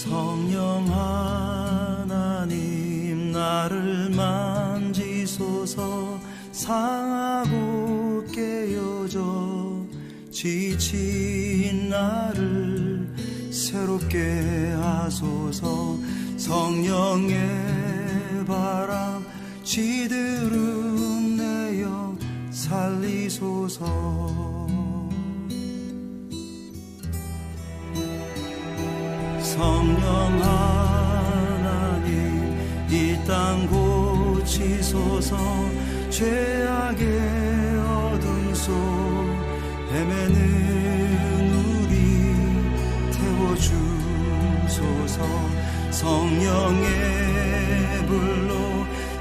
성령 하나님 나를 만지소서. 상하고 깨어져 지친 나를 새롭게 하소서. 성령의 바람 시들은 내 영 살리소서. 성령 하나님 이 땅 고치소서. 죄악의 어둠 속 헤매는 우리 태워주소서. 성령의 불로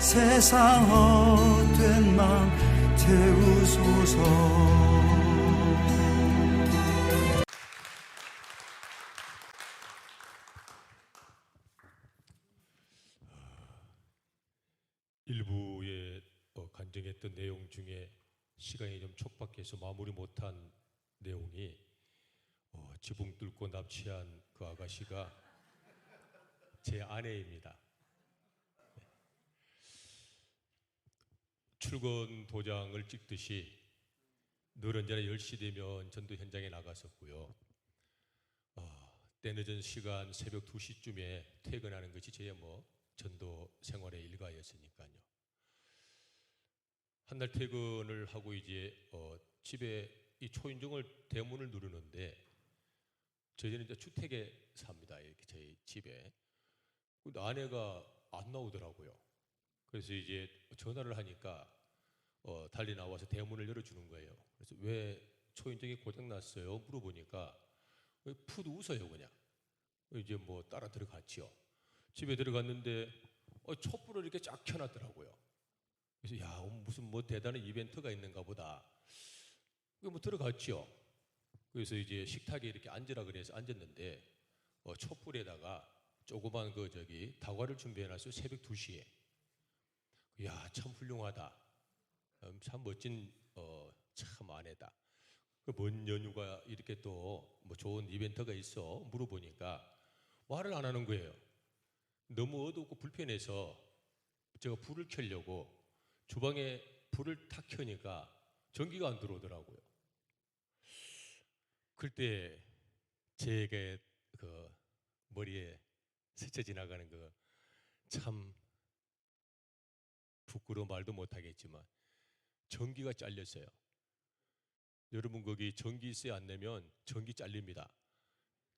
세상 헛된 맘 태우소서. 일부에 간증했던 내용 중에 시간이 좀 촉박해서 마무리 못한 내용이 지붕 뚫고 납치한 그 아가씨가 제 아내입니다. 출근 도장을 찍듯이 늘 언제나 10시 되면 전도 현장에 나갔었고요. 때늦은 시간 새벽 2시쯤에 퇴근하는 것이 제 전도 생활의 일과였으니까요. 한날 퇴근을 하고 이제 집에 이 초인종을 대문을 누르는데 저희는 이제 주택에 삽니다. 이렇게 저희 집에. 근데 아내가 안 나오더라고요. 그래서 이제 전화를 하니까 달리 나와서 대문을 열어주는 거예요. 그래서 왜 초인종이 고장났어요? 물어보니까 푸드 웃어요 그냥. 이제 따라 들어갔죠. 집에 들어갔는데 촛불을 이렇게 쫙 켜놨더라고요. 그래서 야 무슨 대단한 이벤트가 있는가 보다. 들어갔죠. 그래서 이제 식탁에 이렇게 앉으라 그래서 앉았는데 촛불에다가 조그만 다과를 준비해놨어요. 새벽 2시에. 야 참 훌륭하다. 참 멋진 참 아내다. 먼 연휴가 이렇게 또 좋은 이벤트가 있어 물어보니까 말을 안 하는 거예요. 너무 어둡고 불편해서 제가 불을 켜려고 주방에 불을 탁 켜니까 전기가 안 들어오더라고요. 그때 제게 머리에 스쳐 지나가는 참 부끄러운 말도 못하겠지만 전기가 잘렸어요. 여러분 거기 전기세 안 내면 전기 잘립니다.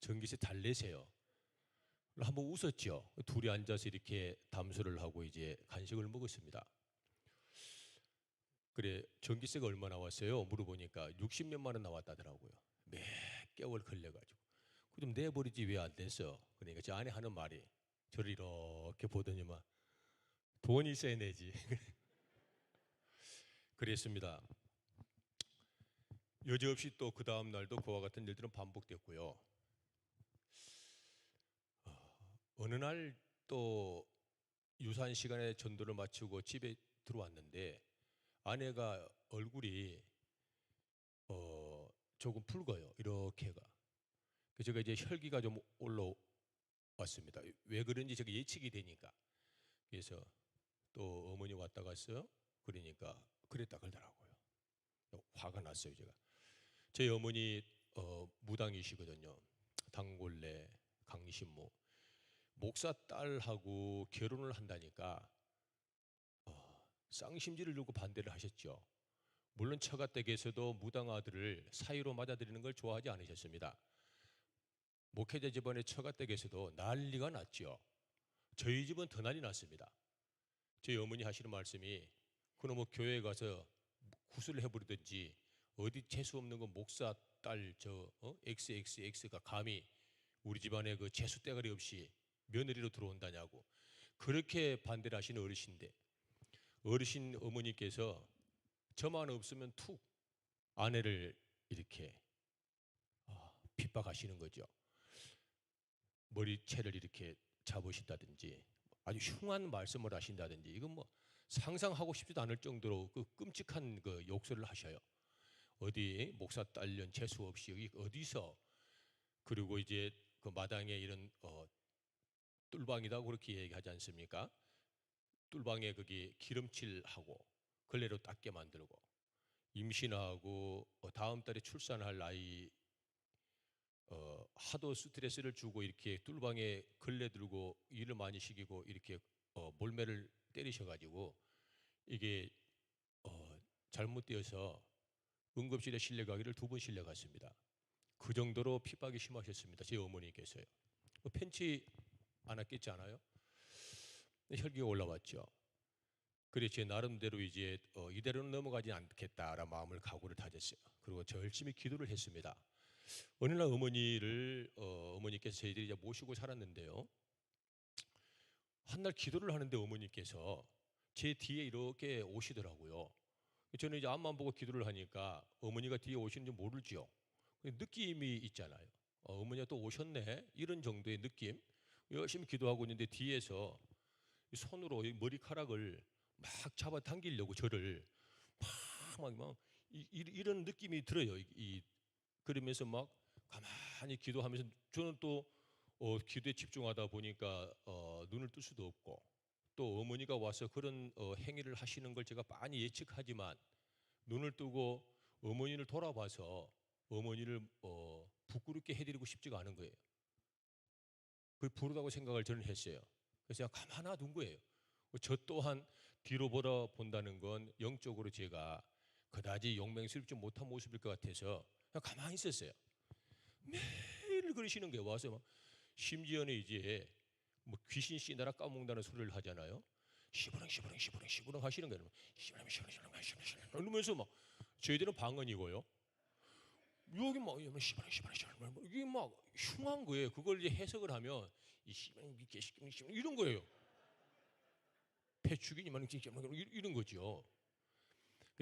전기세 달래세요. 한번 웃었죠. 둘이 앉아서 이렇게 담소를 하고 이제 간식을 먹었습니다. 그래 전기세가 얼마 나왔어요? 물어보니까 60몇만 원 나왔다더라고요. 몇 개월 걸려가지고. 좀 내버리지 왜 안 됐어? 그러니까 저 아내 하는 말이 저를 이렇게 보더니만 돈이 있어야 내지. 그랬습니다. 여지없이 또 그 다음 날도 그와 같은 일들은 반복됐고요. 어느 날 또 유사한 시간에 전도를 마치고 집에 들어왔는데 아내가 얼굴이 조금 붉어요. 이렇게가. 그래서 제가 이제 혈기가 좀 올라왔습니다. 왜 그런지 제가 예측이 되니까. 그래서 또 어머니 왔다 갔어요. 그러니까 그랬다 그러더라고요. 화가 났어요 제가. 제 어머니 무당이시거든요. 당골래 강신모. 목사 딸하고 결혼을 한다니까 쌍심지를 들고 반대를 하셨죠. 물론 처가댁에서도 무당 아들을 사위로 맞아들이는 걸 좋아하지 않으셨습니다. 목회자 집안의 처가댁에서도 난리가 났죠. 저희 집은 더 난리 났습니다. 저희 어머니 하시는 말씀이 그놈의 교회에 가서 구슬을 해버리든지 어디 재수 없는 거 목사 딸 XXX가 감히 우리 집안에 재수 대가리 없이 며느리로 들어온다냐고 그렇게 반대를 하시는 어르신인데 어르신 어머니께서 저만 없으면 툭 아내를 이렇게 핍박하시는 거죠. 머리채를 이렇게 잡으신다든지 아주 흉한 말씀을 하신다든지 이건 상상하고 싶지도 않을 정도로 끔찍한 욕설을 하셔요. 어디 목사 딸년 재수 없이 여기 어디서 그리고 이제 마당에 이런 뚫방이다 그렇게 얘기하지 않습니까? 뚫방에 거기 기름칠하고 걸레로 닦게 만들고 임신하고 다음 달에 출산할 아이 하도 스트레스를 주고 이렇게 뚫방에 걸레 들고 일을 많이 시키고 이렇게 몰매를 때리셔가지고 이게 잘못되어서 응급실에 실려가기를 2번 실려갔습니다. 그 정도로 핍박이 심하셨습니다. 제 어머니께서요. 편치 않았겠지 않아요? 혈기가 올라왔죠. 그래 제 나름대로 이제 이대로는 넘어가지 않겠다라는 마음을 각오를 다졌어요. 그리고 저 열심히 기도를 했습니다. 어느 날 어머니께서 저희들이 이제 모시고 살았는데요. 한 날 기도를 하는데 어머니께서 제 뒤에 이렇게 오시더라고요. 저는 이제 앞만 보고 기도를 하니까 어머니가 뒤에 오시는지 모르지요. 느낌이 있잖아요. 어머니가 또 오셨네 이런 정도의 느낌. 열심히 기도하고 있는데 뒤에서 손으로 머리카락을 막 잡아당기려고 저를 막 이런 느낌이 들어요. 그러면서 막 가만히 기도하면서 저는 또 기도에 집중하다 보니까 눈을 뜰 수도 없고 또 어머니가 와서 그런 행위를 하시는 걸 제가 많이 예측하지만 눈을 뜨고 어머니를 돌아봐서 어머니를 부끄럽게 해드리고 싶지가 않은 거예요. 그 부르다고 생각을 저는 했어요. 그래서 그냥 가만 놔둔 거예요. 저 또한 뒤로 본다는 건 영적으로 제가 그다지 용맹스럽지 못한 모습일 것 같아서 그냥 가만히 있었어요. 매일 그러시는 게 와서 막 심지어는 이제 뭐 귀신 씨나라 까먹는다는 소리를 하잖아요. 시부렁 시부렁 시부렁 시부렁 하시는 거예요. 시부렁 시부렁 시부렁 시부렁 이러면서 막 저희들은 방언이고요. 여기 막 시부렁 시부렁 시부렁 이게 막 흉한 거예요. 그걸 이제 해석을 하면 이 시부렁 이 개시부렁 시부렁 이런 거예요. 폐축이니만 이런 거죠.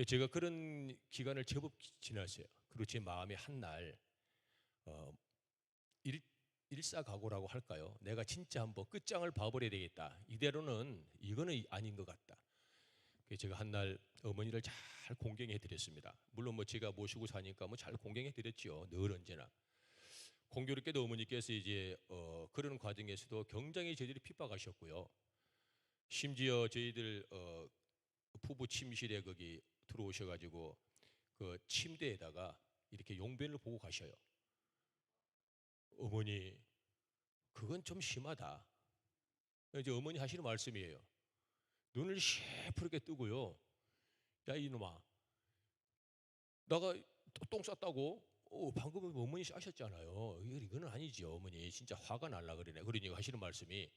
제가 그런 기간을 제법 지났어요. 그리고 제 마음에 한날 일사각오라고 할까요? 내가 진짜 한번 끝장을 봐버려야 되겠다. 이거는 아닌 것 같다. 제가 한날 어머니를 잘 공경해 드렸습니다. 물론 뭐 제가 모시고 사니까 뭐 잘 공경해 드렸죠. 늘 언제나. 공교롭게도 어머니께서 이제 그런 과정에서도 굉장히 저희들이 핍박하셨고요. 심지어 저희들 부부 침실에 거기 들어오셔가지고 그 침대에다가 이렇게 용변을 보고 가셔요. 어머니 그건 좀 심하다. 이제 어머니 하시는 말씀이에요. 눈을 시퍼렇게 뜨고요. 야 이놈아, 나가 똥 쌌다고? 방금 어머니 싸셨잖아요. 이거는 아니지요. 어머니 진짜 화가 날라 그러네. 그러니까 하시는 말씀이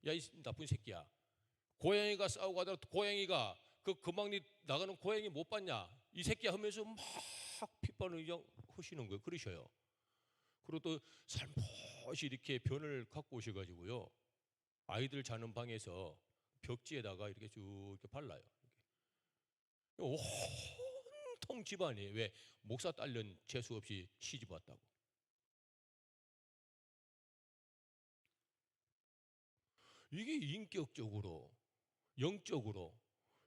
야 이 나쁜 새끼야. 고양이가 싸우고 하다가 고양이가 그 금방 나가는 고양이 못 봤냐? 이 새끼야 하면서 막 핏발을 그냥 하시는 거예요. 그러셔요. 그리고 또 살포시 이렇게 변을 갖고 오셔가지고요. 아이들 자는 방에서 벽지에다가 이렇게 쭉 이렇게 발라요. 온통 집안이 왜 목사 딸년 재수 없이 시집 왔다고. 이게 인격적으로 영적으로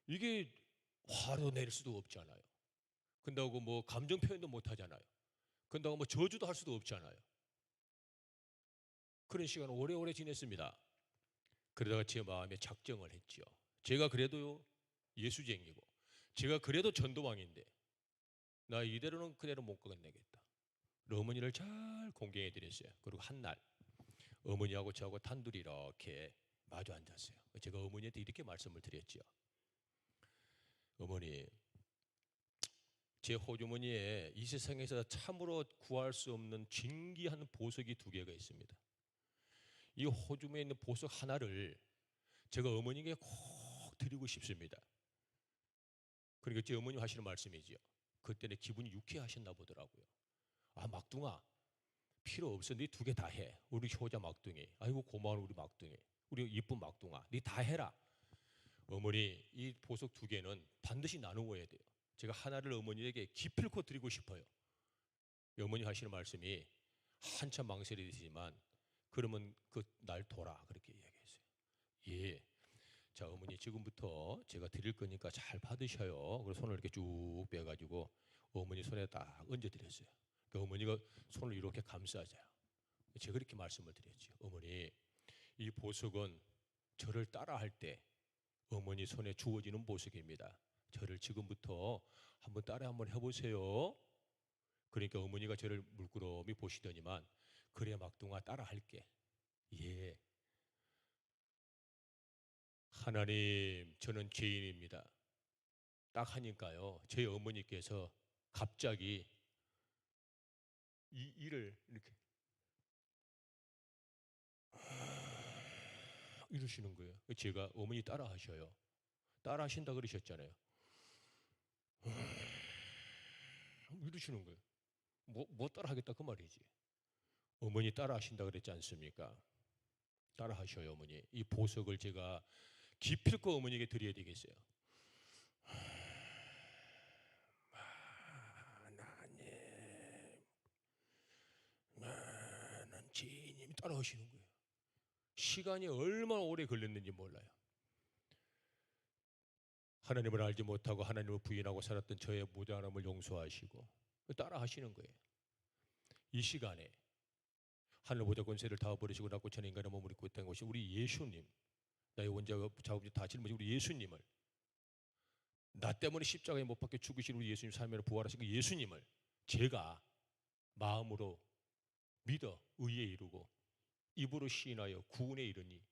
이게 화도 낼 수도 없잖아요. 근다고 뭐 감정 표현도 못 하잖아요. 근다고 뭐 저주도 할 수도 없잖아요. 그런 시간을 오래오래 지냈습니다. 그러다가 제 마음에 작정을 했죠. 제가 그래도 예수쟁이고 제가 그래도 전도왕인데 나 이대로는 그대로 못 가겠다. 어머니를 잘 공경해 드렸어요. 그리고 한날 어머니하고 저하고 단둘이 이렇게 마주 앉았어요. 제가 어머니한테 이렇게 말씀을 드렸죠. 어머니, 제 호주머니에 이 세상에서 참으로 구할 수 없는 진귀한 보석이 2개가 있습니다. 이 호주머니에 있는 보석 하나를 제가 어머니에게 꼭 드리고 싶습니다. 그러니까 제 어머님 하시는 말씀이지요. 그때는 기분이 유쾌하셨나 보더라고요. 아 막둥아 필요 없어. 네 2개 다 해. 우리 효자 막둥이. 아이고 고마운 우리 막둥이. 우리 이쁜 막둥아. 네 다 해라. 어머니 이 보석 2개는 반드시 나누어야 돼요. 제가 하나를 어머니에게 기필코 드리고 싶어요. 어머니 하시는 말씀이 한참 망설이시지만 그러면 그 날 둬라 그렇게 이야기했어요. 예. 자 어머니 지금부터 제가 드릴 거니까 잘 받으셔요. 그래서 손을 이렇게 쭉 빼가지고 어머니 손에 딱 얹어드렸어요. 그 어머니가 손을 이렇게 감싸자요. 제가 그렇게 말씀을 드렸죠. 어머니 이 보석은 저를 따라할 때 어머니 손에 주어지는 보석입니다. 저를 지금부터 한번 따라 한번 해보세요. 그러니까 어머니가 저를 물끄러미 보시더니만 그래 막둥아 따라할게. 예. 하나님 저는 죄인입니다. 딱 하니까요. 제 어머니께서 갑자기 이 일을 이렇게 이러시는 거예요. 제가 어머니 따라 하셔요. 따라 하신다 그러셨잖아요. 이러시는 거예요. 뭐 따라 하겠다 그 말이지. 어머니 따라 하신다 그랬지 않습니까? 따라 하셔요 어머니. 이 보석을 제가 기필코 어머니에게 드려야 되겠어요. 하나님 나는 죄인님이 따라 하시는 거예요. 시간이 얼마나 오래 걸렸는지 몰라요. 하나님을 알지 못하고 하나님을 부인하고 살았던 저의 무죄함을 용서하시고 따라 하시는 거예요. 이 시간에 하늘보다 권세를 다 버리시고 낮고 천의 인간의 몸을 입고 있다는 것이 우리 예수님, 나의 원자가 자업이 다 짊어진 우리 예수님을, 나 때문에 십자가에 못 박혀 죽으신 우리 예수님 삶으로 부활하신 그 예수님을 제가 마음으로 믿어 의에 이루고 입으로 시인하여 구원에 이르니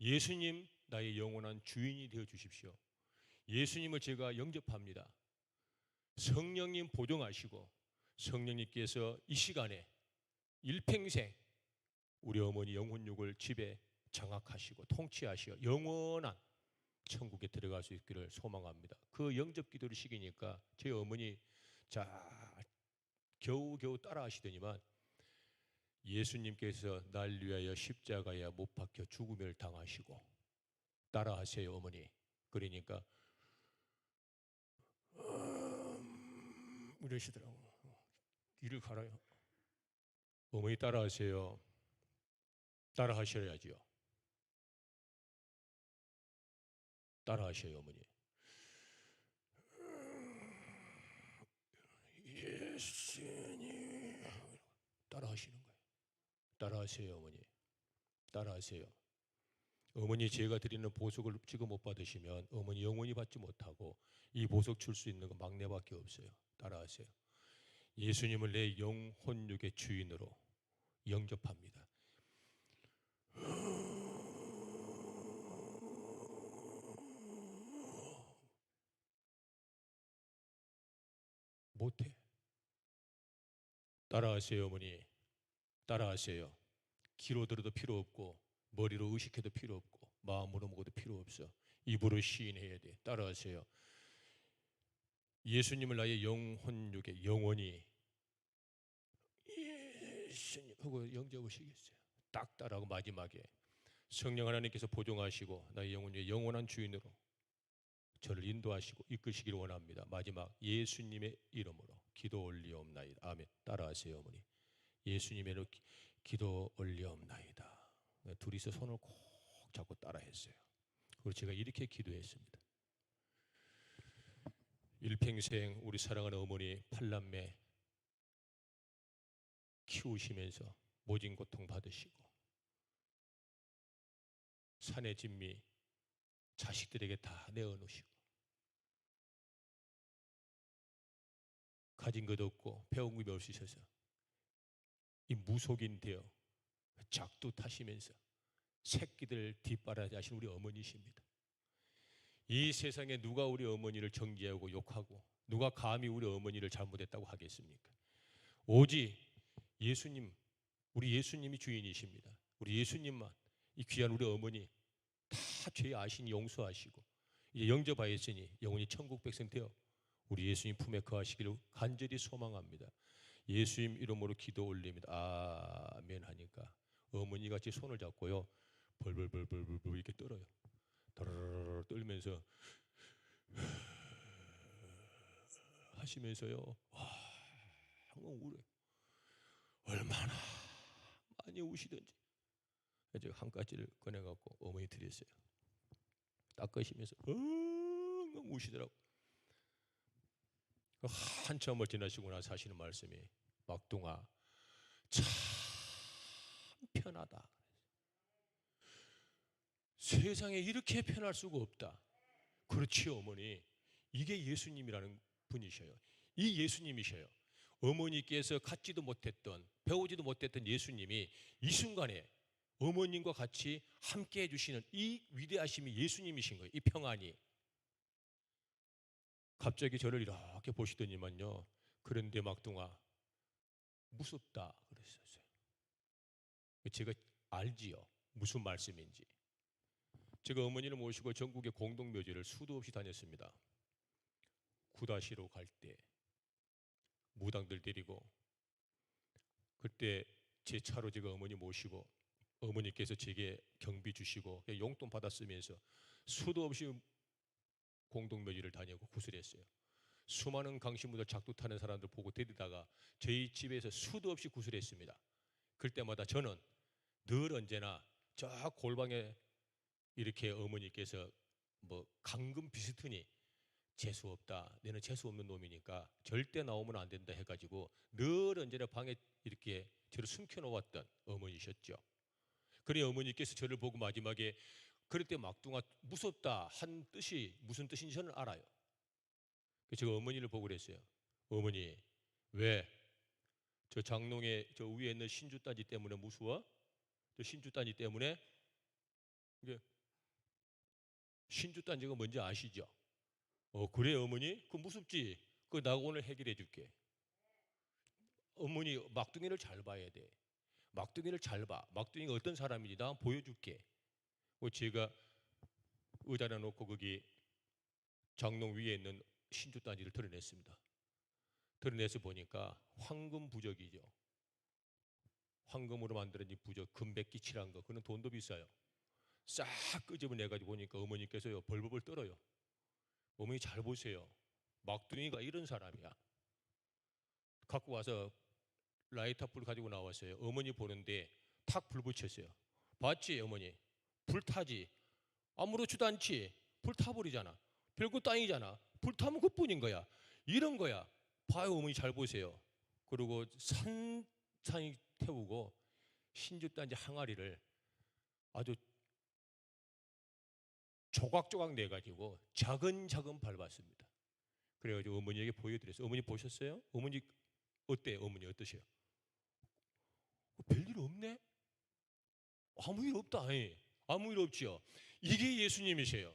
예수님 나의 영원한 주인이 되어 주십시오. 예수님을 제가 영접합니다. 성령님 보정하시고 성령님께서 이 시간에 일평생 우리 어머니 영혼육을 집에 장악하시고 통치하시어 영원한 천국에 들어갈 수 있기를 소망합니다. 그 영접 기도를 시키니까 제 어머니 겨우겨우 따라 하시더니만 예수님께서 날 위하여 십자가에 못 박혀 죽음을 당하시고 따라 하세요 어머니. 그러니까 이러시더라고. 이를 갈아요. 어머니 따라 하세요. 따라 하셔야지요. 따라 하셔요 어머니. 예수님 따라 하시는 거예요. 따라 하세요 어머니. 따라 하세요. 어머니 제가 드리는 보석을 지금 못 받으시면 어머니 영원히 받지 못하고 이 보석 줄 수 있는 건 막내밖에 없어요. 따라 하세요. 예수님을 내 영혼육의 주인으로 영접합니다. 못해. 따라하세요 어머니. 따라하세요. 귀로 들어도 필요 없고 머리로 의식해도 필요 없고 마음으로 먹어도 필요 없어. 입으로 시인해야 돼. 따라하세요. 예수님을 나의 영혼육에 영원히 예수님 하고 영접하시겠어요. 딱 따라하고 마지막에 성령 하나님께서 보존하시고 나의 영혼육의 영원한 주인으로 저를 인도하시고 이끄시기를 원합니다. 마지막 예수님의 이름으로 기도 올리옵나이다. 아멘. 따라하세요 어머니. 예수님의 이름으로 기도 올리옵나이다. 둘이서 손을 꼭 잡고 따라했어요. 그리고 제가 이렇게 기도했습니다. 일평생 우리 사랑하는 어머니 팔남매 키우시면서 모진 고통 받으시고 산의 진미 자식들에게 다 내어놓으시고 가진 것 없고 배운 것 없으셔서 이 무속인 되어 작두 타시면서 새끼들 뒷바라지 하신 우리 어머니십니다. 이 세상에 누가 우리 어머니를 정죄하고 욕하고 누가 감히 우리 어머니를 잘못했다고 하겠습니까? 오직 예수님, 우리 예수님이 주인이십니다. 우리 예수님만 이 귀한 우리 어머니 다 죄 아시니 용서하시고 이제 영접하였으니 영원히 천국 백성 되어 우리 예수님 품에 거하시기를 간절히 소망합니다. 예수님 이름으로 기도 올립니다. 아멘 하니까 어머니가 제 손을 잡고요 벌벌벌벌벌 이렇게 떨어요. 떨면서 하시면서요 와 울어요. 얼마나 많이 우시던지. 제가 한 가지를 꺼내갖고 어머니 드렸어요. 닦으시면서 엉엉 우시더라고. 한참을 지나시고 나서 하시는 말씀이 막둥아 참 편하다. 세상에 이렇게 편할 수가 없다. 그렇지요, 어머니. 이게 예수님이라는 분이셔요. 이 예수님이셔요. 어머니께서 갖지도 못했던, 배우지도 못했던 예수님이 이 순간에 어머님과 같이 함께 해주시는 이 위대하심이 예수님이신 거예요. 이 평안이. 갑자기 저를 이렇게 보시더니만요, 그런데 막둥아 무섭다 그랬었어요. 제가 알지요, 무슨 말씀인지. 제가 어머니를 모시고 전국의 공동묘지를 수도 없이 다녔습니다. 구다시로 갈 때 무당들 데리고, 그때 제 차로 제가 어머니 모시고 어머니께서 제게 경비 주시고 용돈 받아 쓰면서 수도 없이 공동묘지를 다니고 구슬했어요. 수많은 강신무들 작두 타는 사람들 보고 데리다가 저희 집에서 수도 없이 구슬했습니다. 그럴 때마다 저는 늘 언제나 저 골방에 이렇게 어머니께서 뭐 강금 비슷하니 재수 없다, 너는 재수 없는 놈이니까 절대 나오면 안 된다 해가지고 늘 언제나 방에 이렇게 저를 숨겨놓았던 어머니셨죠. 그러니 어머니께서 저를 보고 마지막에 그럴 때 막둥아 무섭다 한 뜻이 무슨 뜻인지 저는 알아요. 그래서 제가 어머니를 보고 그랬어요. 어머니, 왜 저 장롱에 저 위에 있는 신주단지 때문에 무서워? 저 신주단지 때문에? 이게 신주단지가 뭔지 아시죠? 그래 어머니? 그거 무섭지? 그거 나 오늘 해결해 줄게. 어머니, 막둥이를 잘 봐야 돼. 막둥이를 잘 봐. 막둥이가 어떤 사람인지 나 보여줄게. 제가 의자를 놓고 거기 장롱 위에 있는 신주단지를 드러냈습니다. 드러내서 보니까 황금 부적이죠. 황금으로 만든 이 부적, 금백기 칠한 거, 그는 돈도 비싸요. 싹 끄집어내가지고 보니까 어머니께서요 벌벌 떨어요. 어머니 잘 보세요. 막둥이가 이런 사람이야. 갖고 와서 라이터 불 가지고 나왔어요. 어머니 보는데 탁 불 붙였어요. 봤지 어머니? 불 타지? 아무렇지도 않지? 불 타버리잖아. 별것도 아니잖아. 불 타면 그뿐인 거야. 이런 거야. 봐요 어머니, 잘 보세요. 그리고 산산이 태우고 신주단지 항아리를 아주 조각조각 내가지고 자근자근 밟았습니다. 그래가지고 어머니에게 보여드렸어요. 어머니 보셨어요? 어머니 어때요? 어머니 어떠세요? 별일 없네? 아무 일 없다. 아무 일 없지요. 이게 예수님이세요.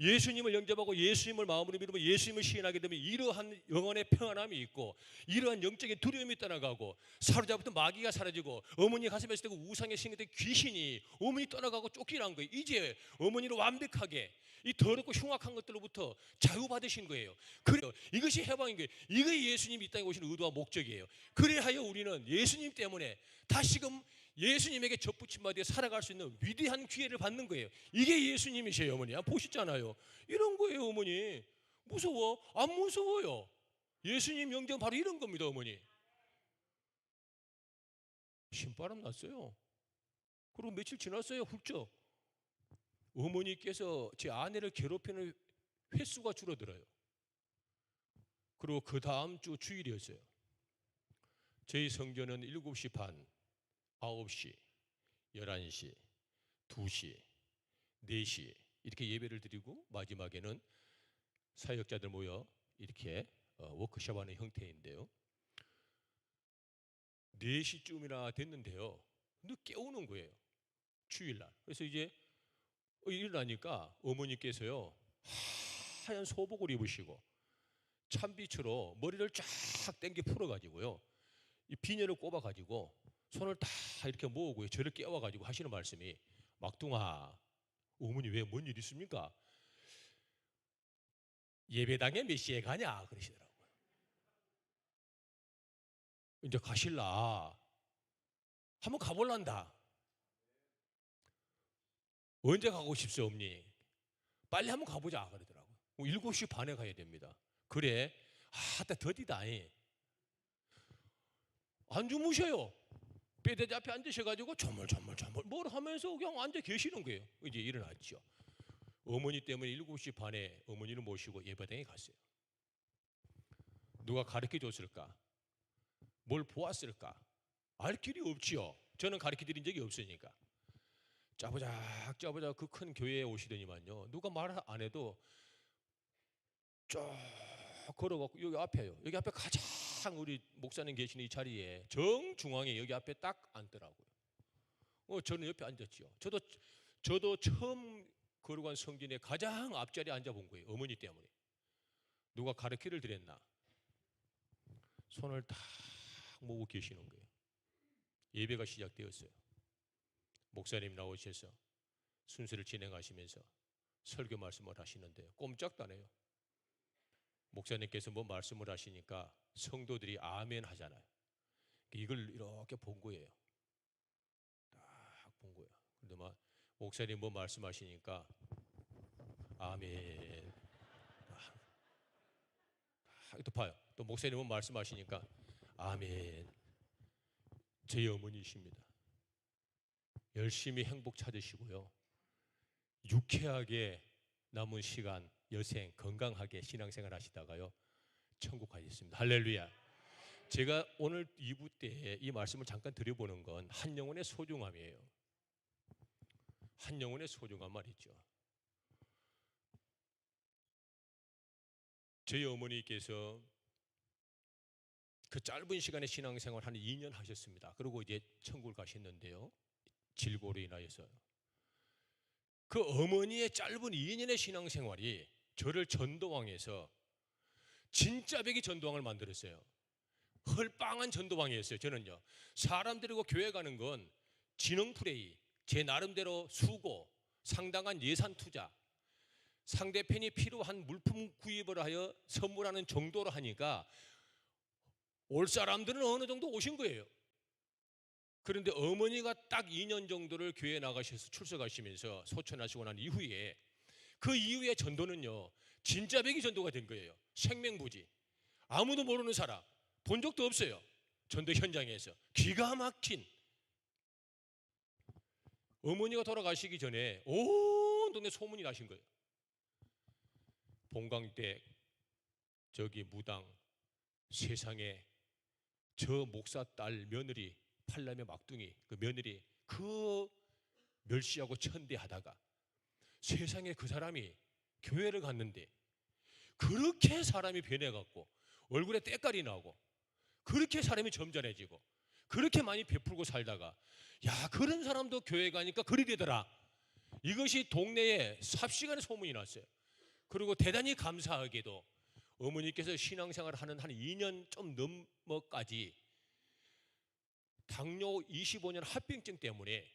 예수님을 영접하고 예수님을 마음으로 믿으면, 예수님을 시인하게 되면 이러한 영혼의 평안함이 있고, 이러한 영적인 두려움이 떠나가고, 사로잡았던 마귀가 사라지고, 어머니 가슴에 있을 때 우상에 심겼던 귀신이 어머니 떠나가고 쫓기는 거예요. 이제 어머니를 완벽하게 이 더럽고 흉악한 것들로부터 자유받으신 거예요. 그래요. 이것이 해방인 거예요. 이게 예수님이 이 땅에 오시는 의도와 목적이에요. 그래하여 우리는 예수님 때문에 다시금 예수님에게 접붙임받아 살아갈 수 있는 위대한 기회를 받는 거예요. 이게 예수님이세요. 어머니 보시잖아요. 이런 거예요. 어머니 무서워? 안 무서워요. 예수님 영접은 바로 이런 겁니다. 어머니 신바람 났어요. 그리고 며칠 지났어요. 훌쩍 어머니께서 제 아내를 괴롭히는 횟수가 줄어들어요. 그리고 그 다음 주 주일이었어요. 저희 성전은 7시 반, 9시, 11시, 2시, 4시 이렇게 예배를 드리고 마지막에는 사역자들 모여 이렇게 워크숍하는 형태인데요. 4시쯤이나 됐는데요. 늦게 오는 거예요. 주일날. 그래서 이제 일어나니까 어머니께서요 하얀 소복을 입으시고 찬빛으로 머리를 쫙 당겨 풀어가지고요 이 비녀를 꼽아가지고 손을 다 이렇게 모으고 저를 깨워가지고 하시는 말씀이, 막둥아 어머니 왜 뭔 일 있습니까? 예배당에 몇 시에 가냐 그러시더라고요. 이제 가실라? 한번 가볼란다. 언제 가고 싶소 어머니? 빨리 한번 가보자 그러더라고요. 7시 반에 가야 됩니다. 그래? 더디다. 안 주무셔요. 베드 앞에 앉으셔가지고 조물조물 뭘 하면서 그냥 앉아 계시는 거예요. 이제 일어났죠. 어머니 때문에 7시 반에 어머니를 모시고 예배당에 갔어요. 누가 가르쳐 줬을까? 뭘 보았을까? 알 길이 없지요. 저는 가르쳐 드린 적이 없으니까. 짜부작 그 큰 교회에 오시더니만요, 누가 말 안 해도 쭉 걸어갖고 여기 앞에요. 여기 앞에 가장 우리 목사님 계시는 이 자리에 정중앙에 여기 앞에 딱 앉더라고요. 저는 옆에 앉았지요. 저도 처음 거룩한 성전에 가장 앞자리에 앉아본 거예요. 어머니 때문에. 누가 가르치를 드렸나? 손을 딱 모으고 계시는 거예요. 예배가 시작되었어요. 목사님 나오셔서 순서를 진행하시면서 설교 말씀을 하시는데 꼼짝도 안 해요. 목사님께서 뭐 말씀을 하시니까 성도들이 아멘 하잖아요. 이걸 이렇게 본 거예요. 딱 본 거예요. 근데 막 목사님 뭐 말씀하시니까 아멘. 또 봐요. 또 목사님 뭐 말씀하시니까 아멘. 제 어머니이십니다. 열심히 행복 찾으시고요. 유쾌하게 남은 시간 여생 건강하게 신앙생활 하시다가요 천국 가셨습니다. 할렐루야. 제가 오늘 2부 때 이 말씀을 잠깐 드려보는 건 한 영혼의 소중함이에요. 한 영혼의 소중함 말이죠. 저희 어머니께서 그 짧은 시간에 신앙생활 한 2년 하셨습니다. 그리고 이제 천국을 가셨는데요, 질고로 인하여서. 그 어머니의 짧은 2년의 신앙생활이 저를 전도왕에서 진짜 백이 전도왕을 만들었어요. 헐빵한 전도왕이었어요. 저는요, 사람 데리고 교회 가는 건 지능 플레이, 제 나름대로 수고, 상당한 예산 투자, 상대편이 필요한 물품 구입을 하여 선물하는 정도로 하니까 올 사람들은 어느 정도 오신 거예요. 그런데 어머니가 딱 2년 정도를 교회에 나가셔서 출석하시면서 소천하시고 난 이후에 그 이후에 전도는요 진짜 백이 전도가 된 거예요. 생명부지. 아무도 모르는 사람, 본 적도 없어요. 전도 현장에서 기가 막힌. 어머니가 돌아가시기 전에 온 동네 소문이 나신 거예요. 봉광댁, 저기 무당, 세상에 저 목사 딸 며느리, 팔남의 막둥이 그 며느리 그 멸시하고 천대하다가 세상에 그 사람이 교회를 갔는데 그렇게 사람이 변해갖고 얼굴에 때깔이 나고 그렇게 사람이 점잖해지고 그렇게 많이 베풀고 살다가 야, 그런 사람도 교회 가니까 그리 되더라. 이것이 동네에 삽시간에 소문이 났어요. 그리고 대단히 감사하게도 어머니께서 신앙생활을 하는 한 2년 좀 넘어까지 당뇨 25년 합병증 때문에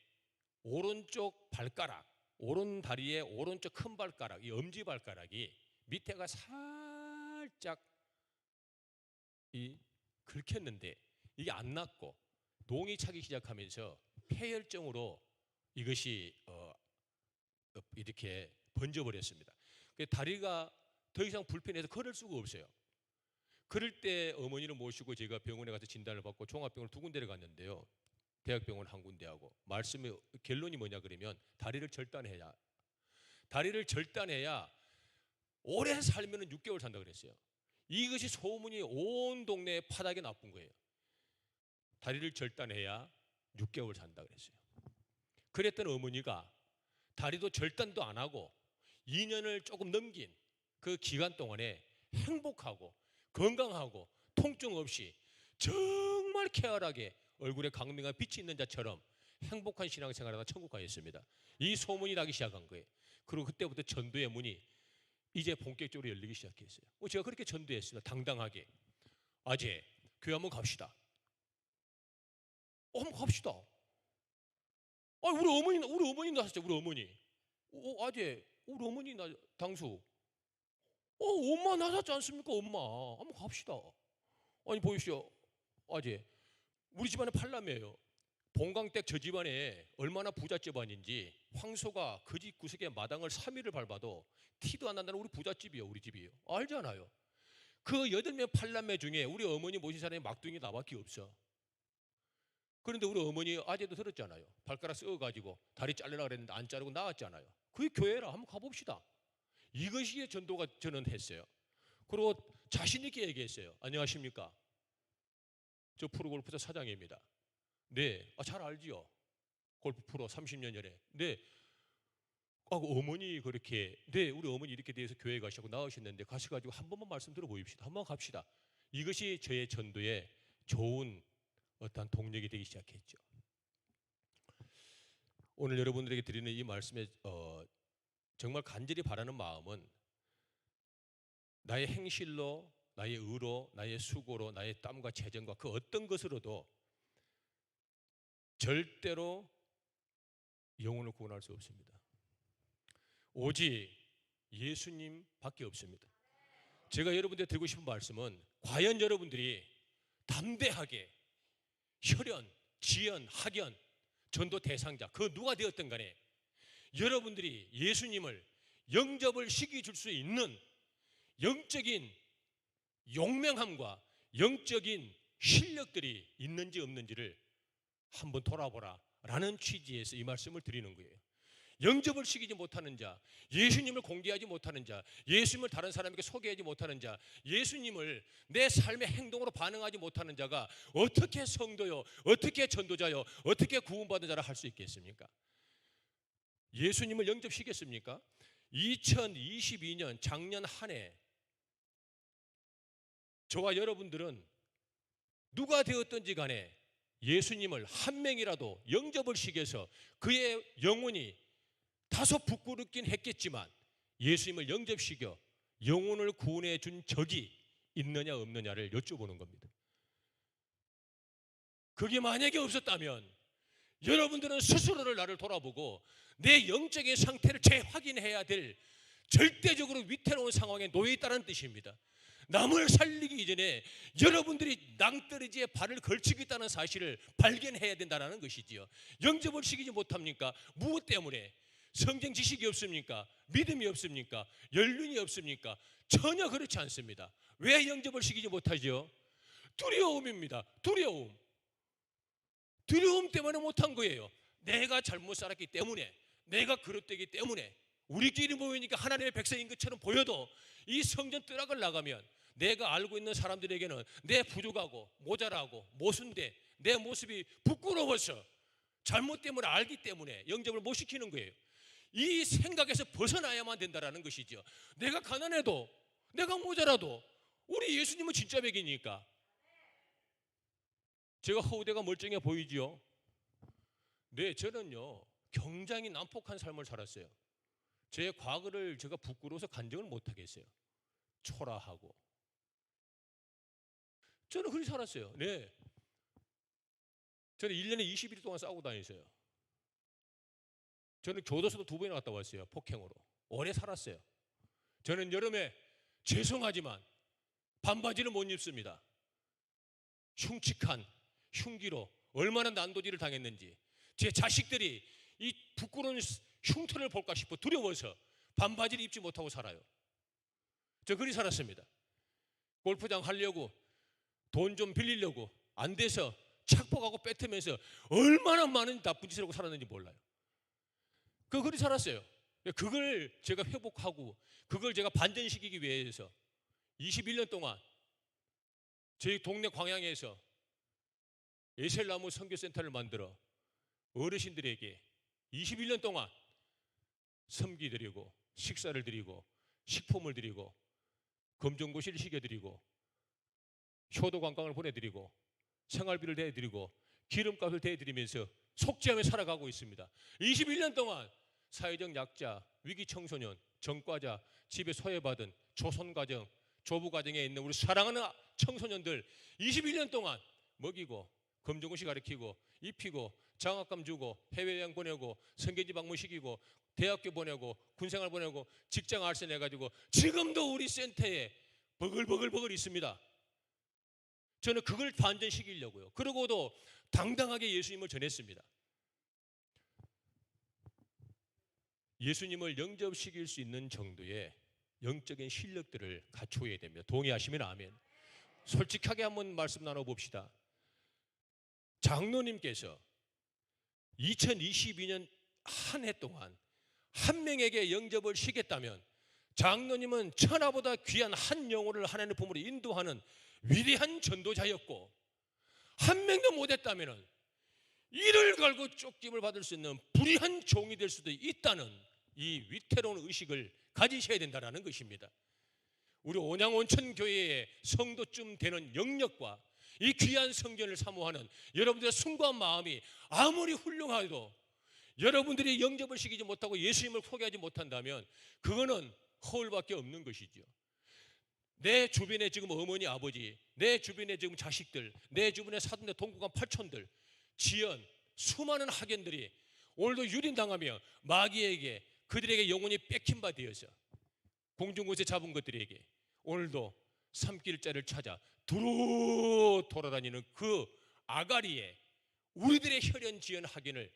오른쪽 발가락, 오른 다리의 오른쪽 큰 발가락, 이 엄지발가락이 밑에가 살짝 긁혔는데 이게 안 낫고 농이 차기 시작하면서 폐혈증으로 이것이 이렇게 번져버렸습니다. 다리가 더 이상 불편해서 걸을 수가 없어요. 그럴 때 어머니를 모시고 제가 병원에 가서 진단을 받고 종합병원 2군데를 갔는데요. 대학병원 한 군데하고 말씀의 결론이 뭐냐 그러면 다리를 절단해야 오래 살면 6개월 산다 그랬어요. 이것이 소문이 온 동네에 파닥에 나쁜 거예요. 다리를 절단해야 6개월 산다 그랬어요. 그랬던 어머니가 다리도 절단도 안 하고 2년을 조금 넘긴 그 기간 동안에 행복하고 건강하고 통증 없이 정말 쾌활하게 얼굴에 강명한 빛이 있는 자처럼 행복한 신앙생활을 하다 천국 가셨습니다. 이 소문이 나기 시작한 거예요. 그리고 그때부터 전도의 문이 이제 본격적으로 열리기 시작했어요. 제가 그렇게 전도했습니다. 당당하게. 아재, 교회 한번 갑시다. 한번 갑시다. 우리 어머니 나섰죠. 우리 어머니. 아재, 우리 어머니 당수. 엄마 나섰지 않습니까? 엄마. 한번 갑시다. 아니 보십시오. 아재, 우리 집안에 팔남이에요. 봉광댁 저 집안에 얼마나 부잣 집안인지 황소가 그 집 구석에 마당을 3일을 밟아도 티도 안 난다는 우리 부잣집이에요. 우리 집이에요. 알잖아요. 그 8명 팔남매 중에 우리 어머니 모신 사람이 막둥이 나밖에 없어. 그런데 우리 어머니 아재도 들었잖아요. 발가락 썩어가지고 다리 자르려고 그랬는데 안 자르고 나왔잖아요. 그게 교회라. 한번 가봅시다. 이것이 전도가 저는 했어요. 그리고 자신 있게 얘기했어요. 안녕하십니까? 저 프로골프장 사장입니다. 네, 잘 알지요. 골프 프로 30년 전에. 근데 어머니 그렇게, 네, 우리 어머니 이렇게 돼서 교회 가시고 나오셨는데 가셔가지고 한 번만 말씀 들어 보입시다. 한번 갑시다. 이것이 저의 전도의 좋은 어떤 동력이 되기 시작했죠. 오늘 여러분들에게 드리는 이 말씀에 정말 간절히 바라는 마음은 나의 행실로, 나의 의로, 나의 수고로, 나의 땀과 재정과 그 어떤 것으로도 절대로 영혼을 구원할 수 없습니다. 오직 예수님밖에 없습니다. 제가 여러분들께 드리고 싶은 말씀은 과연 여러분들이 담대하게 혈연, 지연, 학연, 전도 대상자 그 누가 되었든 간에 여러분들이 예수님을 영접을 시켜줄 수 있는 영적인 용맹함과 영적인 실력들이 있는지 없는지를 한번 돌아보라 라는 취지에서 이 말씀을 드리는 거예요. 영접을 시키지 못하는 자, 예수님을 공개하지 못하는 자, 예수님을 다른 사람에게 소개하지 못하는 자, 예수님을 내 삶의 행동으로 반응하지 못하는 자가 어떻게 성도요, 어떻게 전도자요, 어떻게 구원받은 자라 할 수 있겠습니까? 예수님을 영접시켰습니까? 2022년 작년 한 해 저와 여러분들은 누가 되었든지 간에 예수님을 한 명이라도 영접을 시켜서 그의 영혼이 다소 부끄럽긴 했겠지만 예수님을 영접시켜 영혼을 구원해 준 적이 있느냐 없느냐를 여쭤보는 겁니다. 그게 만약에 없었다면 여러분들은 스스로를 나를 돌아보고 내 영적인 상태를 재확인해야 될 절대적으로 위태로운 상황에 놓여 있다는 뜻입니다. 남을 살리기 이전에 여러분들이 낭떠러지에 발을 걸치고 있다는 사실을 발견해야 된다는 것이지요. 영접을 시키지 못합니까? 무엇 때문에? 성경 지식이 없습니까? 믿음이 없습니까? 연륜이 없습니까? 전혀 그렇지 않습니다. 왜 영접을 시키지 못하죠? 두려움입니다. 두려움 때문에 못한 거예요. 내가 잘못 살았기 때문에, 내가 그릇되기 때문에, 우리끼리 모이니까 하나님의 백성인 것처럼 보여도 이 성전 뜨락을 나가면 내가 알고 있는 사람들에게는 내 부족하고 모자라고 모순돼 내 모습이 부끄러워서 잘못 때문에 알기 때문에 영접을 못 시키는 거예요. 이 생각에서 벗어나야만 된다는 것이죠. 내가 가난해도 내가 모자라도 우리 예수님은 진짜 백이니까. 제가 허우대가 멀쩡해 보이지요? 네, 저는요 굉장히 난폭한 삶을 살았어요. 제 과거를 제가 부끄러워서 간증을 못하겠어요. 초라하고. 저는 그렇게 살았어요. 네, 저는 1년에 20일 동안 싸우고 다녔어요. 저는 교도소도 2번이나 갔다 왔어요. 폭행으로. 오래 살았어요. 저는 여름에 죄송하지만 반바지를 못 입습니다. 흉측한 흉기로 얼마나 난도질을 당했는지, 제 자식들이 이 부끄러운 흉터를 볼까 싶어 두려워서 반바지를 입지 못하고 살아요. 저 그리 살았습니다. 골프장 하려고 돈 좀 빌리려고 안 돼서 착복하고 뺏으면서 얼마나 많은 나쁜 짓을 하고 살았는지 몰라요. 그리 살았어요. 그걸 제가 회복하고 그걸 제가 반전시키기 위해서 21년 동안 저희 동네 광양에서 에셀나무 선교센터를 만들어 어르신들에게 21년 동안 섬기 드리고 식사를 드리고 식품을 드리고 검정고시를 시켜드리고 효도 관광을 보내드리고 생활비를 대드리고 기름값을 대드리면서 속죄하며 살아가고 있습니다. 21년 동안 사회적 약자, 위기 청소년, 전과자, 집에 소외받은 조선가정, 조부가정에 있는 우리 사랑하는 청소년들 21년 동안 먹이고 검정고시 가르치고 입히고 장학금 주고 해외여행 보내고 선교지 방문시키고 대학교 보내고 군생활 보내고 직장 알선 해가지고 지금도 우리 센터에 버글버글 있습니다. 저는 그걸 반전시키려고요. 그러고도 당당하게 예수님을 전했습니다. 예수님을 영접시킬 수 있는 정도의 영적인 실력들을 갖추어야 됩니다. 동의하시면 아멘. 솔직하게 한번 말씀 나눠봅시다. 장로님께서 2022년 한 해 동안 한 명에게 영접을 시켰다면 장로님은 천하보다 귀한 한 영혼을 하나님의 품으로 인도하는 위대한 전도자였고, 한 명도 못했다면 이를 갈고 쫓김을 받을 수 있는 불의한 종이 될 수도 있다는 이 위태로운 의식을 가지셔야 된다는 것입니다. 우리 온양온천교회의 성도쯤 되는 영역과 이 귀한 성전을 사모하는 여러분들의 숭고한 마음이 아무리 훌륭하도 여러분들이 영접을 시키지 못하고 예수님을 소개하지 못한다면 그거는 허울밖에 없는 것이죠. 내 주변에 지금 어머니 아버지, 내 주변에 지금 자식들, 내 주변에 사돈네 동구간 팔촌들, 지연 수많은 학연들이 오늘도 유린당하며 마귀에게 그들에게 영혼이 뺏긴 바 되어서 공중곳에 잡은 것들에게 오늘도 삼킬자를 찾아 두루 돌아다니는 그 아가리에 우리들의 혈연 지연 학연을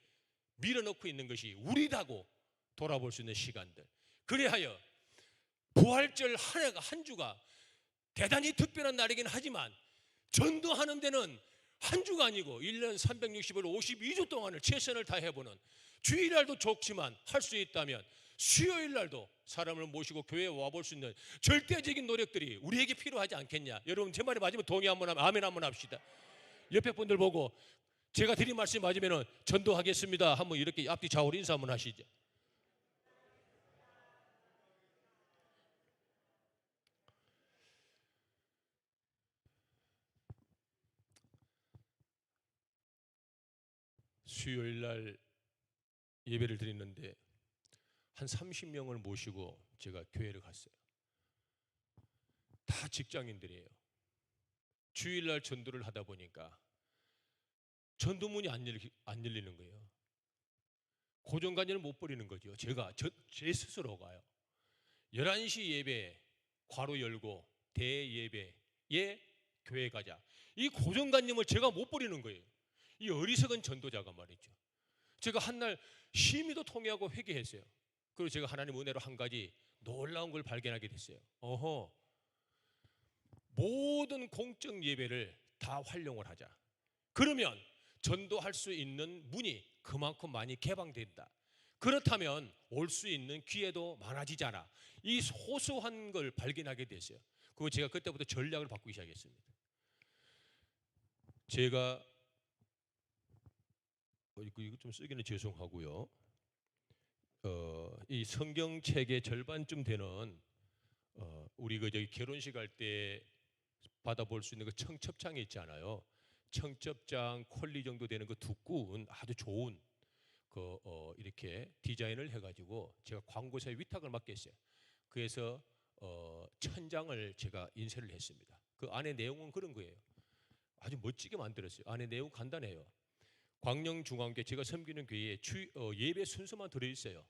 밀어넣고 있는 것이 우리다고 돌아볼 수 있는 시간들. 그래하여 부활절 한 해가 한 주가 대단히 특별한 날이긴 하지만 전도하는 데는 한 주가 아니고 1년 360일 52주 동안을 최선을 다해보는 주일날도 좋지만 할 수 있다면 수요일날도 사람을 모시고 교회에 와볼 수 있는 절대적인 노력들이 우리에게 필요하지 않겠냐. 여러분 제 말이 맞으면 동의 한번 하면 아멘 한번 합시다. 옆에 분들 보고 제가 드린 말씀이 맞으면 전도하겠습니다 한번 이렇게 앞뒤 좌우로 인사 한번 하시죠. 수요일날 예배를 드리는데 한 30명을 모시고 제가 교회를 갔어요. 다 직장인들이에요. 주일날 전도를 하다 보니까 전도문이 안 열리는 거예요. 고정관념을 못 버리는 거죠. 제 스스로가요. 11시 예배 괄호 열고 대예배에 교회 가자. 이 고정관념을 제가 못 버리는 거예요. 이 어리석은 전도자가 말이죠. 제가 한날 심의도 통회하고 회개했어요. 그리고 제가 하나님 은혜로 한 가지 놀라운 걸 발견하게 됐어요. 모든 공적 예배를 다 활용을 하자. 그러면 전도할 수 있는 문이 그만큼 많이 개방된다. 그렇다면 올 수 있는 기회도 많아지잖아. 이 소소한 걸 발견하게 됐어요. 그리고 제가 그때부터 전략을 바꾸기 시작했습니다. 제가 이거 좀 쓰기는 죄송하고요. 이 성경책의 절반쯤 되는 우리 저기 결혼식 할 때 받아볼 수 있는 그 청첩장이 있잖아요. 청첩장 퀄리 정도 되는 그 두꺼운 아주 좋은 이렇게 디자인을 해가지고 제가 광고사에 위탁을 맡겼어요. 그래서 1000장을 제가 인쇄를 했습니다. 그 안에 내용은 그런 거예요. 아주 멋지게 만들었어요. 안에 내용 간단해요. 광명중앙교회 제가 섬기는 교회에 예배 순서만 들어있어요.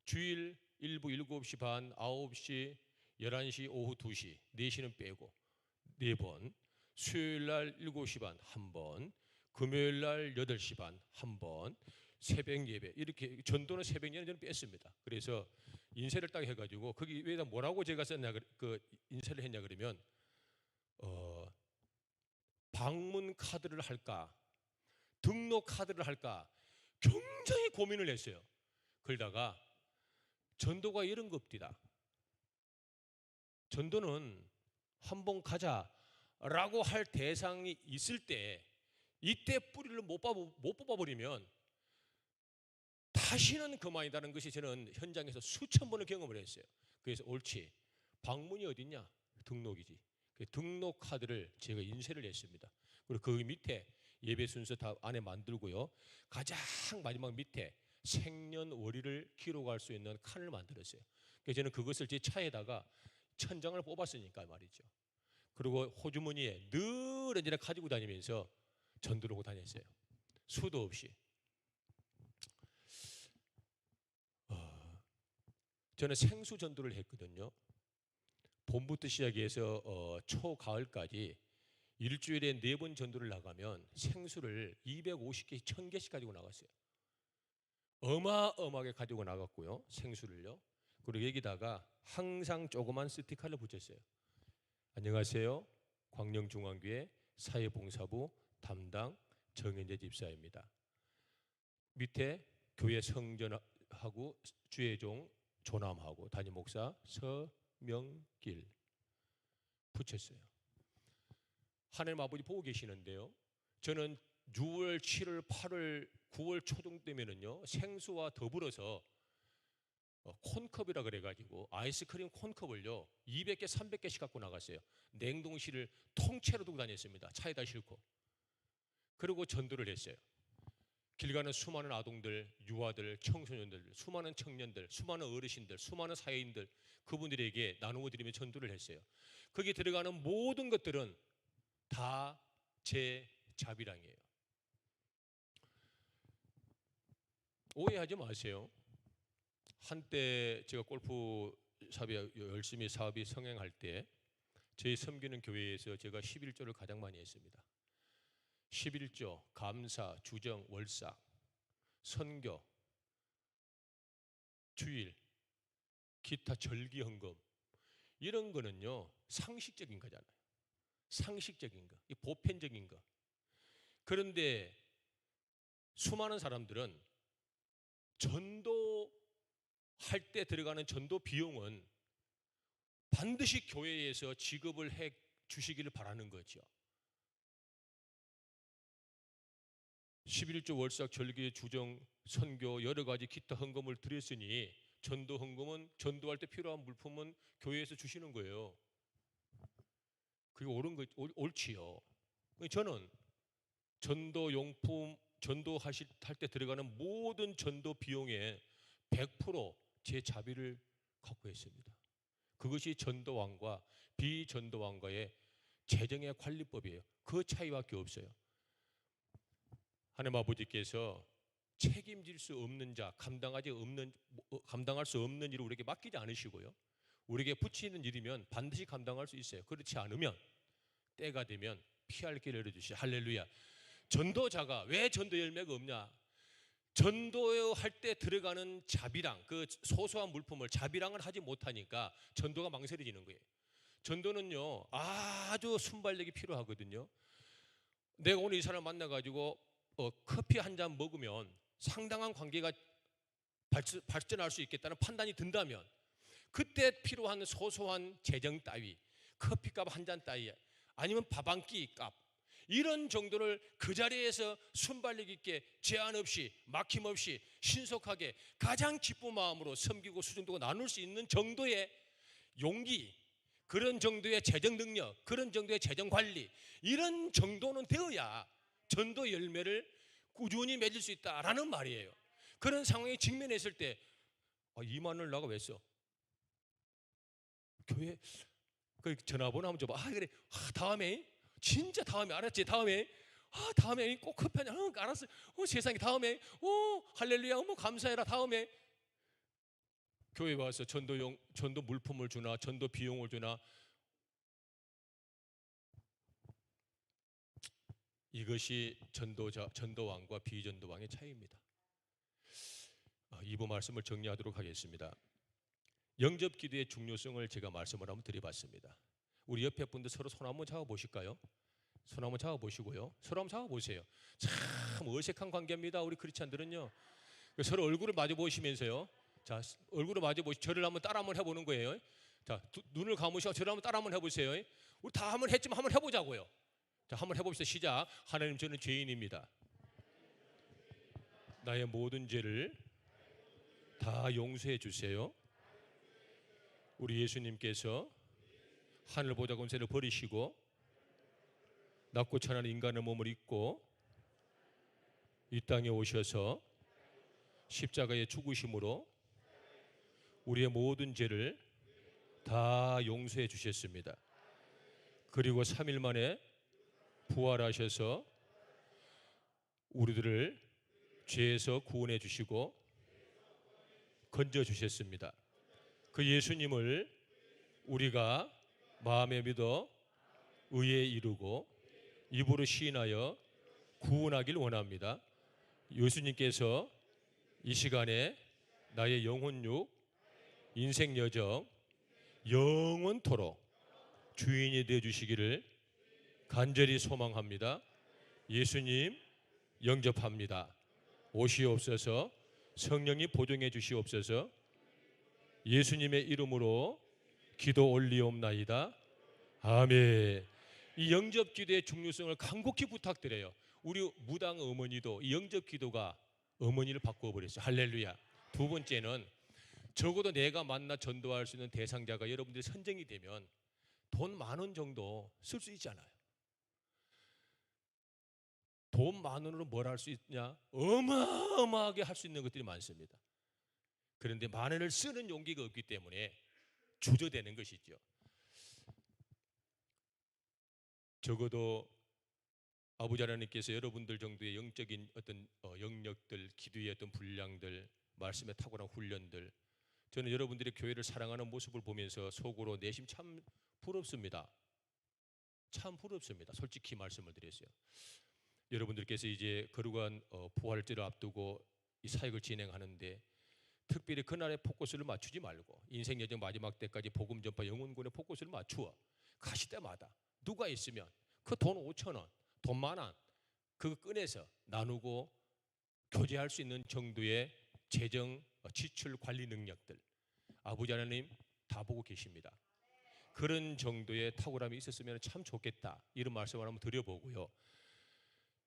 주일 1부 7시 반, 9시, 11시, 오후 2시, 4시는 빼고 4번, 수요일날 7시 반 1번, 금요일날 8시 반 1번, 새벽 예배 이렇게 전도는 새벽 예배는 저는 뺐습니다. 그래서 인쇄를 딱 해가지고 거기 위에다 뭐라고 제가 썼냐 그 인쇄를 했냐 그러면 방문 카드를 할까 등록 카드를 할까 굉장히 고민을 했어요. 그러다가 전도가 이런 겁니다. 전도는 한번 가자라고 할 대상이 있을 때 이때 뿌리를 못 뽑아버리면 다시는 그만이라는 것이 저는 현장에서 수천 번을 경험을 했어요. 그래서 옳지 방문이 어딨냐 등록이지. 등록 카드를 제가 인쇄를 했습니다. 그리고 그 밑에 예배 순서 다 안에 만들고요. 가장 마지막 밑에 생년월일을 기록할 수 있는 칸을 만들었어요. 그래서 저는 그것을 제 차에다가 1000장을 뽑았으니까 말이죠. 그리고 호주머니에 늘 언제나 가지고 다니면서 전도를 하고 다녔어요. 수도 없이. 저는 생수 전도를 했거든요. 봄부터 시작해서 초가을까지 일주일에 4번 전도를 나가면 생수를 250개, 1000개씩 가지고 나갔어요. 어마어마하게 가지고 나갔고요. 생수를요. 그리고 여기다가 항상 조그만 스티커를 붙였어요. 안녕하세요. 광명중앙교회 사회봉사부 담당 정현재 집사입니다. 밑에 교회 성전하고 주의종 조남하고 담임 목사 서명길 붙였어요. 하나님 아버지 보고 계시는데요. 저는 6월, 7월, 8월, 9월 초등 되면은요 생수와 더불어서 콘컵이라 그래가지고 아이스크림 콘컵을요 200개, 300개씩 갖고 나갔어요. 냉동실을 통째로 두고 다녔습니다. 차에다 싣고. 그리고 전도를 했어요. 길 가는 수많은 아동들, 유아들, 청소년들, 수많은 청년들, 수많은 어르신들, 수많은 사회인들, 그분들에게 나누어 드리며 전도를 했어요. 거기에 들어가는 모든 것들은 다 제 자비랑이에요. 오해하지 마세요. 한때 제가 골프샵에 열심히 사업이 성행할 때 저희 섬기는 교회에서 제가 11조를 가장 많이 했습니다. 11조, 감사, 주정, 월삭, 선교, 주일, 기타 절기 헌금 이런 거는요 상식적인 거잖아요. 상식적인 거, 이 보편적인 거. 그런데 수많은 사람들은 전도할 때 들어가는 전도 비용은 반드시 교회에서 지급을 해 주시기를 바라는 거죠. 11조 월삭 절기 주정 선교 여러 가지 기타 헌금을 드렸으니 전도 헌금은 전도할 때 필요한 물품은 교회에서 주시는 거예요. 그게 옳은 거 옳지요. 저는 전도 용품 전도할 때 들어가는 모든 전도 비용에 100% 제 자비를 갖고 했습니다. 그것이 전도왕과 비전도왕과의 재정의 관리법이에요. 그 차이밖에 없어요. 하나님 아버지께서 책임질 수 없는 자, 감당할 수 없는 일을 우리에게 맡기지 않으시고요. 우리에게 붙이는 일이면 반드시 감당할 수 있어요. 그렇지 않으면 때가 되면 피할 길을 열어주시죠. 할렐루야. 전도자가 왜 전도 열매가 없냐? 전도할 때 들어가는 자비랑, 그 소소한 물품을 자비랑을 하지 못하니까 전도가 망설여지는 거예요. 전도는요 아주 순발력이 필요하거든요. 내가 오늘 이 사람 만나가지고 커피 한 잔 먹으면 상당한 관계가 발전할 수 있겠다는 판단이 든다면 그때 필요한 소소한 재정 따위, 커피값 한 잔 따위, 아니면 밥 한 끼 값, 이런 정도를 그 자리에서 순발력 있게 제한 없이 막힘없이 신속하게 가장 기쁜 마음으로 섬기고 수준두고 나눌 수 있는 정도의 용기, 그런 정도의 재정 능력, 그런 정도의 재정 관리, 이런 정도는 되어야 전도 열매를 꾸준히 맺을 수 있다라는 말이에요. 그런 상황에 직면했을 때 2만 원을 나가 왜 써? 교회 그 전화번호 한번 줘봐. 그래. 다음에 진짜 다음에 알았지? 다음에 다음에 꼭 커피 한잔. 알았어. 세상에 다음에. 할렐루야. 감사해라. 다음에 교회 와서 전도 물품을 주나 전도 비용을 주나, 이것이 전도왕과 비전도왕의 차이입니다. 2부 말씀을 정리하도록 하겠습니다. 영접기도의 중요성을 제가 말씀을 한번 드려봤습니다. 우리 옆에 분들 서로 손 한번 잡아보실까요? 손 한번 잡아보시고요. 서로 한번 잡아보세요. 참 어색한 관계입니다. 우리 크리스찬들은요. 서로 얼굴을 마주보시면서요. 자, 얼굴을 마주보시. 저를 한번 따라 한번 해보는 거예요. 자, 눈을 감으시고 저를 한번 따라 한번 해보세요. 우리 다 한번 했지만 한번 해보자고요. 자, 한번 해봅시다. 시작. 하나님, 저는 죄인입니다. 나의 모든 죄를 다 용서해 주세요. 우리 예수님께서 하늘보다 권세를 버리시고 낮고 천한 인간의 몸을 입고 이 땅에 오셔서 십자가에 죽으심으로 우리의 모든 죄를 다 용서해 주셨습니다. 그리고 3일 만에 부활하셔서 우리들을 죄에서 구원해 주시고 건져 주셨습니다. 그 예수님을 우리가 마음에 믿어 의에 이루고 입으로 시인하여 구원하길 원합니다. 예수님께서 이 시간에 나의 영혼육, 인생 여정 영원토록 주인이 되어 주시기를 간절히 소망합니다. 예수님 영접합니다. 오시옵소서. 성령이 보존해 주시옵소서. 예수님의 이름으로 기도 올리옵나이다. 아멘. 이 영접기도의 중요성을 간곡히 부탁드려요. 우리 무당 어머니도 이 영접 기도가 어머니를 바꾸어 버렸어요. 할렐루야. 두 번째는 적어도 내가 만나 전도할 수 있는 대상자가 여러분들이 선정이 되면 돈 10,000원 정도 쓸 수 있잖아요. 돈 10,000원으로 뭘 할 수 있냐? 어마어마하게 할 수 있는 것들이 많습니다. 그런데 10,000원을 쓰는 용기가 없기 때문에 주저되는 것이죠. 적어도 아버지 하나님께서 여러분들 정도의 영적인 어떤 영역들, 기도의 어떤 분량들, 말씀에 탁월한 훈련들, 저는 여러분들이 교회를 사랑하는 모습을 보면서 속으로 내심 참 부럽습니다. 참 부럽습니다. 솔직히 말씀을 드렸어요. 여러분들께서 이제 거룩한 부활절을 앞두고 이 사역을 진행하는데 특별히 그날의 포커스를 맞추지 말고 인생 여정 마지막 때까지 복음 전파 영혼군의 포커스를 맞추어 가실 때마다 누가 있으면 그 돈 5,000원, 돈 10,000원 그거 꺼내서 나누고 교제할 수 있는 정도의 재정 지출 관리 능력들 아버지 하나님 다 보고 계십니다. 그런 정도의 탁월함이 있었으면 참 좋겠다 이런 말씀을 한번 드려보고요.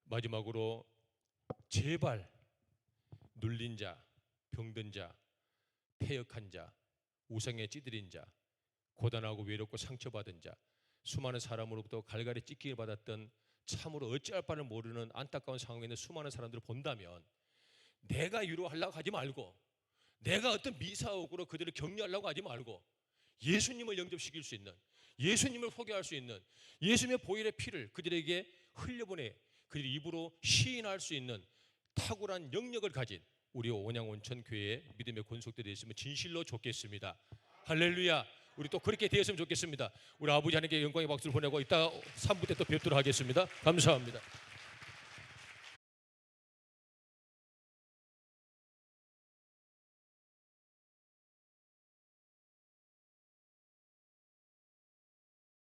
마지막으로 제발 눌린 자, 병든 자, 폐역한 자, 우상에 찌들인 자, 고단하고 외롭고 상처받은 자, 수많은 사람으로부터 갈갈이 찢기를 받았던 참으로 어찌할 바를 모르는 안타까운 상황에 있는 수많은 사람들을 본다면 내가 위로하려고 하지 말고 내가 어떤 미사옥으로 그들을 격려하려고 하지 말고 예수님을 영접시킬 수 있는 예수님을 소개할 수 있는 예수님의 보혈의 피를 그들에게 흘려보내 그들이 입으로 시인할 수 있는 탁월한 영역을 가진 우리 온양온천교회의 믿음의 권속들이 있으면 진실로 좋겠습니다. 할렐루야. 우리 또 그렇게 되었으면 좋겠습니다. 우리 아버지 하나님께 영광의 박수를 보내고 이따 3부 때 또 뵙도록 하겠습니다. 감사합니다.